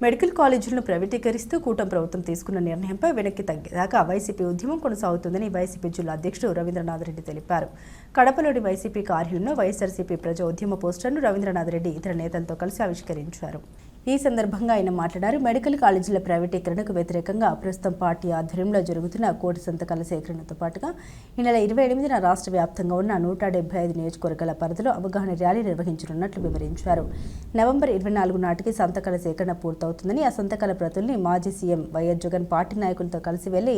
Medical కాలేజీలను ప్రైవేటీకరిస్తూ కూటమి ప్రభుత్వం తీసుకున్న నిర్ణయంపై వెనక్కి తగ్గేదాకా వైసీపీ ఉద్యమం కొనసాగుతుందని వైసీపీ జిల్లా అధ్యక్షుడు రవీంద్రనాథ్ రెడ్డి తెలిపారు. కడపలోని వైసీపీ కార్యాలయంలో వైఎస్ఆర్సీపీ ప్రజా ఉద్యమ పోస్టర్ను రవీంద్రనాథ్ రెడ్డి ఇతర నేతలతో కలిసి ఆవిష్కరించారు. ఈ సందర్భంగా ఆయన మాట్లాడారు. మెడికల్ కాలేజీల ప్రైవేటీకరణకు వ్యతిరేకంగా ప్రస్తుతం పార్టీ ఆధ్వర్యంలో జరుగుతున్న కోటి సంతకాల సేకరణతో పాటుగా ఈ నెల 28న రాష్ట్ర వ్యాప్తంగా ఉన్న 175 నియోజకవర్గాల పరిధిలో అవగాహన ర్యాలీ నిర్వహించనున్నట్లు వివరించారు. నవంబర్ 24 నాటికి సంతకాల సేకరణ పూర్తవుతుందని, ఆ సంతకాల ప్రతుల్ని మాజీ సీఎం వైఎస్ జగన్ పార్టీ నాయకులతో కలిసి వెళ్లి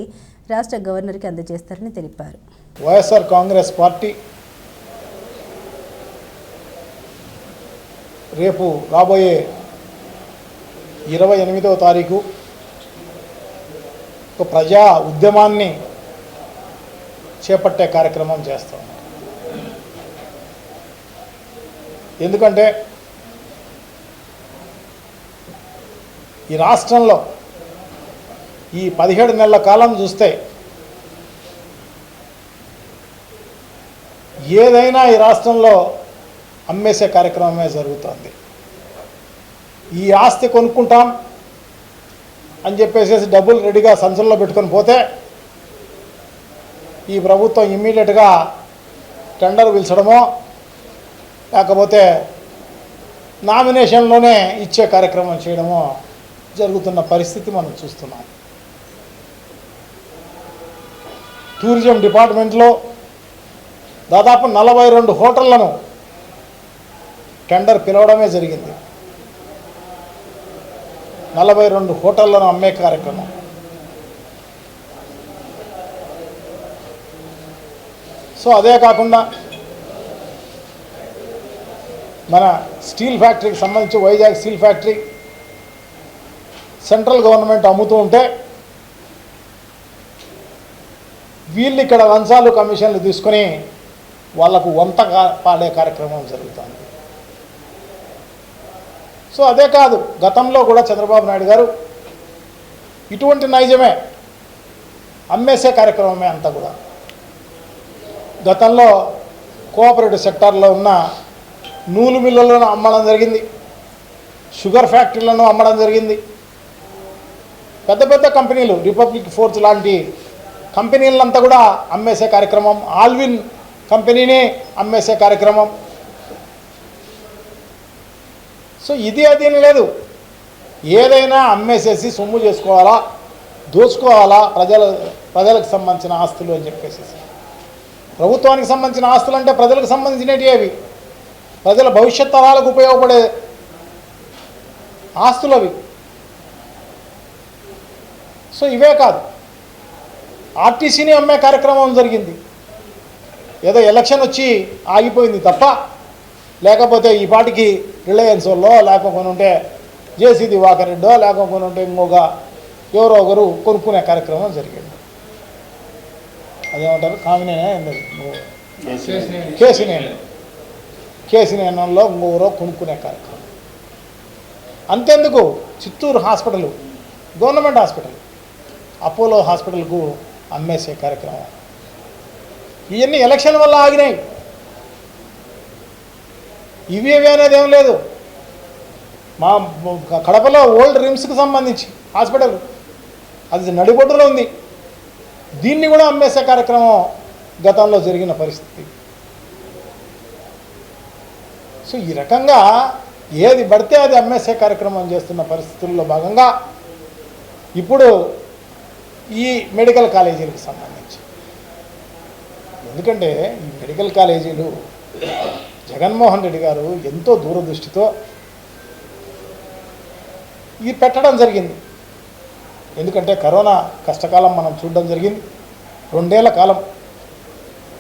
రాష్ట్ర గవర్నర్కి అందజేస్తారని తెలిపారు. వైఎస్ఆర్ కాంగ్రెస్ పార్టీ రేపు రాబోయే 28వ తారీఖు ఒక ప్రజా ఉద్యమాన్ని చేపట్టే కార్యక్రమం చేస్తాం. ఎందుకంటే ఈ రాష్ట్రంలో ఈ 17 నెలల కాలం చూస్తే ఏదైనా ఈ రాష్ట్రంలో అమ్మేసే కార్యక్రమమే జరుగుతుంది. ఈ ఆస్తి కొనుక్కుంటాం అని చెప్పేసి డబ్బులు రెడీగా సంచుల్లో పెట్టుకొని పోతే ఈ ప్రభుత్వం ఇమ్మీడియట్గా టెండర్ పిలిచడమో లేకపోతే నామినేషన్లోనే ఇచ్చే కార్యక్రమం చేయడమో జరుగుతున్న పరిస్థితి మనం చూస్తున్నాం. టూరిజం డిపార్ట్మెంట్లో దాదాపు 42 హోటళ్లను టెండర్ పిలవడమే జరిగింది. 42 హోటళ్లను అమ్మే కార్యక్రమం. సో అదే కాకుండా మన స్టీల్ ఫ్యాక్టరీకి సంబంధించి Vizag steel factory central government అమ్ముతూ ఉంటే వీళ్ళు ఇక్కడ లంచాలు కమిషన్లు తీసుకొని వాళ్లకు వంత పాడే కార్యక్రమం జరుగుతుంది. సో అదే కాదు, గతంలో కూడా చంద్రబాబు నాయుడు గారు ఇటువంటి నైజమే అమ్మేసే కార్యక్రమమే అంతా కూడా. గతంలో కోఆపరేటివ్ సెక్టార్లో ఉన్న నూలు మిల్లులను అమ్మడం జరిగింది, షుగర్ ఫ్యాక్టరీలను అమ్మడం జరిగింది. పెద్ద పెద్ద కంపెనీలు, రిపబ్లిక్ ఫోర్స్ లాంటి కంపెనీలంతా కూడా అమ్మేసే కార్యక్రమం, ఆల్విన్ కంపెనీని అమ్మేసే కార్యక్రమం. సో ఇది అదేం లేదు, ఏదైనా అమ్మేసేసి సొమ్ము చేసుకోవాలా, దోచుకోవాలా ప్రజలకు సంబంధించిన ఆస్తులు అని చెప్పేసి. ప్రభుత్వానికి సంబంధించిన ఆస్తులు అంటే ప్రజలకు సంబంధించినవి, అవి ప్రజల భవిష్యత్ తరాలకు ఉపయోగపడే ఆస్తులు అవి. సో ఇవే కాదు, ఆర్టీసీని అమ్మే కార్యక్రమం జరిగింది. ఏదో ఎలక్షన్ వచ్చి ఆగిపోయింది తప్ప, లేకపోతే ఈ పాటికి రిలయన్స్ వాళ్ళో లేకపోతే ఉంటే జేసీ దివాకర్ రెడ్డో లేకపోతే ఉంటే ఇంకొక ఎవరో ఒకరు కొనుక్కునే కార్యక్రమం జరిగింది. అదేమంటారు, కేసీనేనంలో ఇంకొకరో కొనుక్కునే కార్యక్రమం. అంతెందుకు, Chittoor hospital, government hospital, Apollo హాస్పిటల్కు అమ్మేసే కార్యక్రమం. ఇవన్నీ ఎలక్షన్ వల్ల ఆగినాయి. ఇవి అనేది ఏం లేదు. మా కడపలో ఓల్డ్ రిమ్స్కి సంబంధించి హాస్పిటల్, అది నడిబొడ్డులో ఉంది. దీన్ని కూడా అమ్మేసే కార్యక్రమం గతంలో జరిగిన పరిస్థితి. సో ఈ రకంగా ఏది పడితే అది అమ్మేసే కార్యక్రమం చేస్తున్న పరిస్థితుల్లో భాగంగా ఇప్పుడు ఈ మెడికల్ కాలేజీలకు సంబంధించి, ఎందుకంటే ఈ మెడికల్ కాలేజీలు జగన్మోహన్ రెడ్డి గారు ఎంతో దూరదృష్టితో ఇది పెట్టడం జరిగింది. ఎందుకంటే కరోనా కష్టకాలం మనం చూడడం జరిగింది. 2 ఏళ్ల కాలం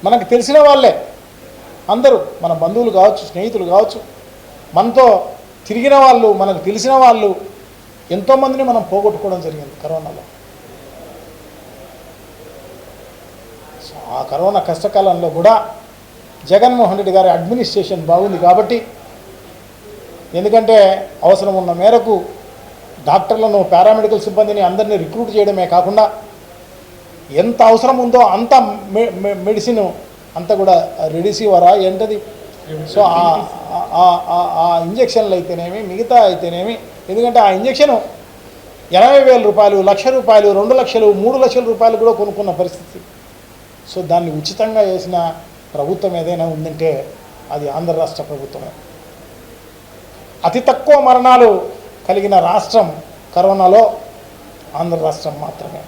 మనకు తెలిసిన వాళ్ళే అందరూ, మన బంధువులు కావచ్చు, స్నేహితులు కావచ్చు, మనతో తిరిగిన వాళ్ళు, మనకు తెలిసిన వాళ్ళు ఎంతోమందిని మనం పోగొట్టుకోవడం జరిగింది కరోనాలో. సో ఆ కరోనా కష్టకాలంలో కూడా జగన్మోహన్ రెడ్డి గారి అడ్మినిస్ట్రేషన్ బాగుంది కాబట్టి, ఎందుకంటే అవసరం ఉన్న మేరకు డాక్టర్లను, పారామెడికల్ సిబ్బందిని అందరినీ రిక్రూట్ చేయడమే కాకుండా ఎంత అవసరం ఉందో అంత మెడిసిన్ అంతా కూడా రెడిసివరా ఏంటది, సో ఆ ఇంజక్షన్లు అయితేనేమి, మిగతా అయితేనేమి ఎందుకంటే ఆ ఇంజక్షను 80,000 రూపాయలు, 1,00,000 రూపాయలు, 2 లక్షలు, 3 లక్షల రూపాయలు కూడా కొనుక్కున్న పరిస్థితి. సో దాన్ని ఉచితంగా చేసిన ప్రభుత్వం ఏదైనా ఉందంటే అది ఆంధ్ర రాష్ట్ర ప్రభుత్వమే. అతి తక్కువ మరణాలు కలిగిన రాష్ట్రం కరోనాలో ఆంధ్ర రాష్ట్రం మాత్రమే.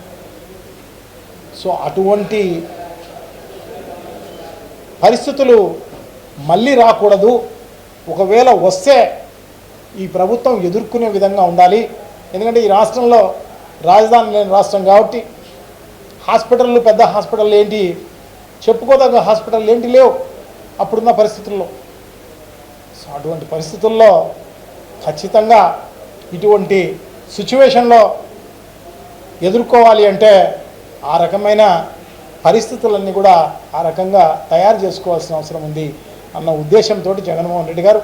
సో అటువంటి పరిస్థితులు మళ్ళీ రాకూడదు. ఒకవేళ వస్తే ఈ ప్రభుత్వం ఎదుర్కొనే విధంగా ఉండాలి. ఎందుకంటే ఈ రాష్ట్రంలో రాజధాని లేని రాష్ట్రం కాబట్టి హాస్పిటళ్ళు, పెద్ద హాస్పిటల్ ఏంటి, చెప్పుకోదగ్గ హాస్పిటల్ ఏంటి లేవు అప్పుడున్న పరిస్థితుల్లో. సో అటువంటి పరిస్థితుల్లో ఖచ్చితంగా ఇటువంటి సిచ్యువేషన్లో ఎదుర్కోవాలి అంటే ఆ రకమైన పరిస్థితులన్నీ కూడా ఆ రకంగా తయారు చేసుకోవాల్సిన అవసరం ఉంది అన్న ఉద్దేశంతో జగన్మోహన్ రెడ్డి గారు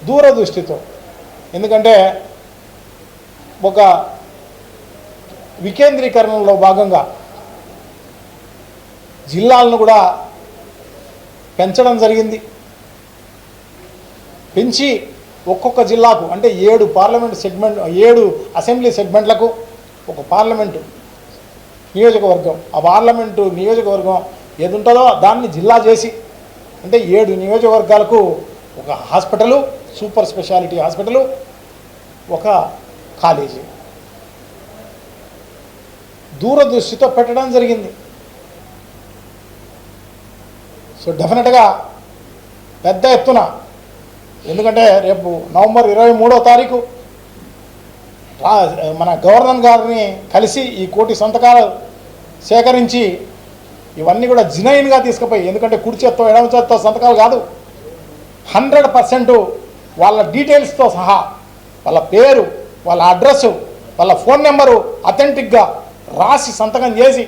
దూరదృష్టితో, ఎందుకంటే ఒక వికేంద్రీకరణలో భాగంగా జిల్లాలను కూడా పెంచడం జరిగింది. పెంచి ఒక్కొక్క జిల్లాకు అంటే 7 పార్లమెంట్ సెగ్మెంట్, 7 అసెంబ్లీ సెగ్మెంట్లకు ఒక పార్లమెంటు నియోజకవర్గం, ఆ పార్లమెంటు నియోజకవర్గం ఏది ఉంటుందో దాన్ని జిల్లా చేసి అంటే 7 నియోజకవర్గాలకు ఒక హాస్పిటలు, సూపర్ స్పెషాలిటీ హాస్పిటలు, ఒక కాలేజీ దూరదృష్టితో పెట్టడం జరిగింది. సో డెఫినెట్గా పెద్ద ఎత్తున, ఎందుకంటే రేపు నవంబర్ 23వ తారీఖు మన గవర్నర్ గారిని కలిసి ఈ 1 కోటి సంతకాలు సేకరించి ఇవన్నీ కూడా జినైన్గా తీసుకుపోయి, ఎందుకంటే కుడి చేత్తో ఎడమ చేత్తో సంతకాలు కాదు, 100% వాళ్ళ డీటెయిల్స్తో సహా, వాళ్ళ పేరు, వాళ్ళ అడ్రస్సు, వాళ్ళ ఫోన్ నెంబరు అథెంటిక్గా రాసి సంతకం చేసి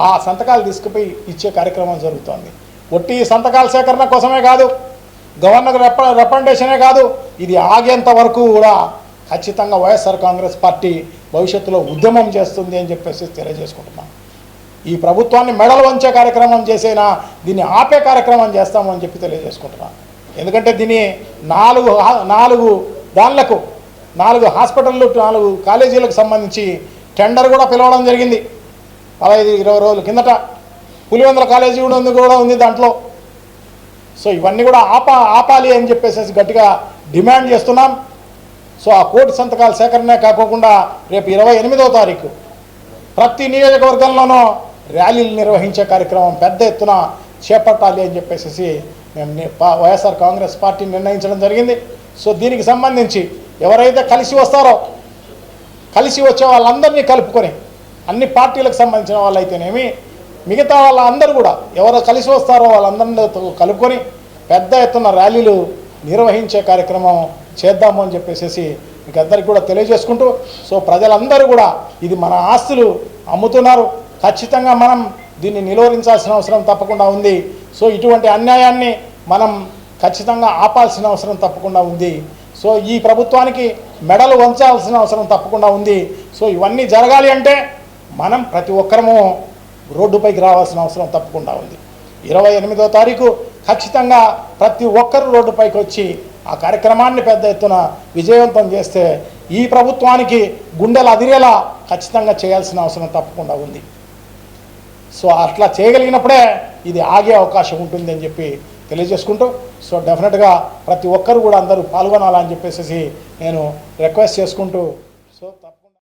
ఆ సంతకాలు తీసుకుపోయి ఇచ్చే కార్యక్రమం జరుగుతోంది. ఒట్టి సంతకాల సేకరణ కోసమే కాదు, గవర్నర్ రిప్రజెంటేషనే కాదు, ఇది ఆగేంత వరకు కూడా ఖచ్చితంగా వైఎస్ఆర్ కాంగ్రెస్ పార్టీ భవిష్యత్తులో ఉద్యమం చేస్తుంది అని చెప్పేసి తెలియజేసుకుంటున్నాం. ఈ ప్రభుత్వాన్ని మెడలు వంచే కార్యక్రమం చేసేనా దీన్ని ఆపే కార్యక్రమం చేస్తామని చెప్పి తెలియజేసుకుంటున్నాం. ఎందుకంటే దీన్ని 4 దానిలకు 4 హాస్పిటళ్ళు, 4 కాలేజీలకు సంబంధించి టెండర్ కూడా పిలవడం జరిగింది 15-20 రోజుల కిందట. పులివెందుల కాలేజీ కూడా ఉంది దాంట్లో. సో ఇవన్నీ కూడా ఆపాలి అని చెప్పేసి గట్టిగా డిమాండ్ చేస్తున్నాం. సో ఆ 1 కోటి సంతకాల సేకరణే కాకుండా రేపు 28వ తారీఖు ప్రతి నియోజకవర్గంలోనూ ర్యాలీలు నిర్వహించే కార్యక్రమం పెద్ద ఎత్తున చేపట్టాలి అని చెప్పేసి మేము వైఎస్ఆర్ కాంగ్రెస్ పార్టీ నిర్ణయించడం జరిగింది. సో దీనికి సంబంధించి ఎవరైతే కలిసి వస్తారో, కలిసి వచ్చే వాళ్ళందరినీ కలుపుకొని, అన్ని పార్టీలకు సంబంధించిన వాళ్ళైతేనేమి మిగతా వాళ్ళందరూ కూడా ఎవరు కలిసి వస్తారో వాళ్ళందరితో కలుపుకొని పెద్ద ఎత్తున ర్యాలీలు నిర్వహించే కార్యక్రమం చేద్దాము అని చెప్పేసి మీకు అందరికీ కూడా తెలియజేసుకుంటూ, సో ప్రజలందరూ కూడా ఇది మన ఆస్తులు అమ్ముతున్నారు, ఖచ్చితంగా మనం దీన్ని నిలువరించాల్సిన అవసరం తప్పకుండా ఉంది. సో ఇటువంటి అన్యాయాన్ని మనం ఖచ్చితంగా ఆపాల్సిన అవసరం తప్పకుండా ఉంది. సో ఈ ప్రభుత్వానికి మెడలు వంచాల్సిన అవసరం తప్పకుండా ఉంది. సో ఇవన్నీ జరగాలి అంటే మనం ప్రతి ఒక్కరము రోడ్డుపైకి రావాల్సిన అవసరం తప్పకుండా ఉంది. 28వ తారీఖు ఖచ్చితంగా ప్రతి ఒక్కరు రోడ్డుపైకి వచ్చి ఆ కార్యక్రమాన్ని పెద్ద ఎత్తున విజయవంతం చేస్తే ఈ ప్రభుత్వానికి గుండెలు అదిరేలా ఖచ్చితంగా చేయాల్సిన అవసరం తప్పకుండా ఉంది. సో అట్లా చేయగలిగినప్పుడే ఇది ఆగే అవకాశం ఉంటుంది అని చెప్పి తెలియజేసుకుంటూ, సో డెఫినెట్గా ప్రతి ఒక్కరు కూడా అందరూ పాల్గొనాలని చెప్పేసి నేను రిక్వెస్ట్ చేసుకుంటూ, సో తప్పకుండా